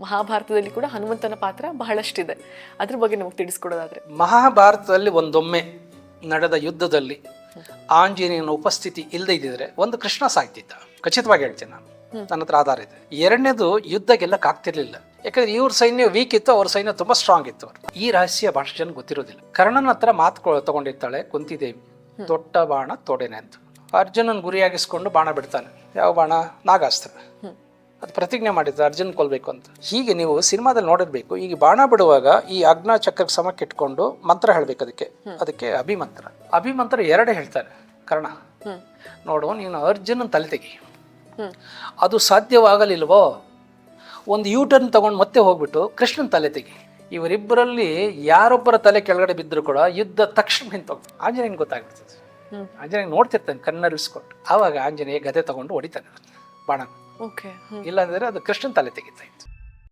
ಮಹಾಭಾರತದಲ್ಲಿ ಕೂಡ ಹನುಮಂತನ ಪಾತ್ರ ಬಹಳಷ್ಟಿದೆ. ಅದ್ರ ಬಗ್ಗೆ ನಮಗೆ ತಿಳಿಸ್ಕೊಡೋದಾದ್ರೆ. ಮಹಾಭಾರತದಲ್ಲಿ ಒಂದೊಮ್ಮೆ ನಡೆದ ಯುದ್ಧದಲ್ಲಿ ಆಂಜನೇಯನ ಉಪಸ್ಥಿತಿ ಇಲ್ಲದೆ ಇದ್ದಿದ್ರೆ ಒಂದು ಕೃಷ್ಣ ಸಾಯ್ತಿದ್ದ, ಖಚಿತವಾಗಿ ಹೇಳ್ತೀನಿ ನಾನು, ನನ್ನ ಹತ್ರ ಆಧಾರ ಇದೆ. ಎರಡನೇದು ಯುದ್ಧ ಗೆಲ್ಲಕ್ಕೆ ಆಗ್ತಿರ್ಲಿಲ್ಲ, ಯಾಕಂದ್ರೆ ಇವ್ರ ಸೈನ್ಯ ವೀಕ್ ಇತ್ತು, ಅವ್ರ ಸೈನ್ಯ ತುಂಬಾ ಸ್ಟ್ರಾಂಗ್ ಇತ್ತು. ಈ ರಹಸ್ಯ ಬಹಳಷ್ಟು ಜನ ಗೊತ್ತಿರೋದಿಲ್ಲ. ಕರ್ಣನ ಹತ್ರ ಮಾತು ತಗೊಂಡಿರ್ತಾಳೆ ಕುಂತಿದೇವಿ, ದೊಡ್ಡ ಬಾಣ ತೊಡೆನೆ ಅಂತ. ಅರ್ಜುನನ್ ಗುರಿಯಾಗಿಸ್ಕೊಂಡು ಬಾಣ ಬಿಡ್ತಾನೆ. ಯಾವ ಬಾಣ? ನಾಗಾಸ್ತ್ರ. ಅದು ಪ್ರತಿಜ್ಞೆ ಮಾಡಿದ್ರು ಅರ್ಜುನ್ ಕೊಲ್ಬೇಕು ಅಂತ. ಹೀಗೆ ನೀವು ಸಿನಿಮಾದಲ್ಲಿ ನೋಡಿರ್ಬೇಕು. ಈಗ ಬಾಣ ಬಿಡುವಾಗ ಈ ಅಗ್ನ ಚಕ್ರಕ್ಕೆ ಸಮಕ್ಕೆ ಇಟ್ಕೊಂಡು ಮಂತ್ರ ಹೇಳ್ಬೇಕು. ಅದಕ್ಕೆ ಅಭಿಮಂತ್ರ. ಅಭಿಮಂತ್ರ ಎರಡೇ ಹೇಳ್ತಾರೆ ಕರ್ಣ. ನೋಡು, ನೀನು ಅರ್ಜುನನ್ ತಲೆ ತೆಗಿ. ಅದು ಸಾಧ್ಯವಾಗಲಿಲ್ವೋ ಒಂದು ಯೂಟರ್ನ್ ತಗೊಂಡು ಮತ್ತೆ ಹೋಗ್ಬಿಟ್ಟು ಕೃಷ್ಣನ್ ತಲೆ ತೆಗಿ. ಇವರಿಬ್ಬರಲ್ಲಿ ಯಾರೊಬ್ಬರ ತಲೆ ಕೆಳಗಡೆ ಬಿದ್ದರೂ ಕೂಡ ಯುದ್ಧ ತಕ್ಷಣ ನಿಂತೋಗ್ತದೆ. ಆಂಜನೇಯನ್ ಗೊತ್ತಾಗ್ಬಿಡ್ತದೆ. ಆಂಜನೇಯ ನೋಡ್ತಿರ್ತಾನೆ ಕಣ್ಣರಿಸ್ಕೊಂಡು. ಆವಾಗ ಆಂಜನೇಯ ಗದೆ ತಗೊಂಡು ಹೊಡಿತಾನೆ ಬಾಣ. ಇಲ್ಲಾಂದ್ರೆ ಅದು ಕೃಷ್ಣನ್ ತಲೆ ತೆಗಿತಾ ಇತ್ತು.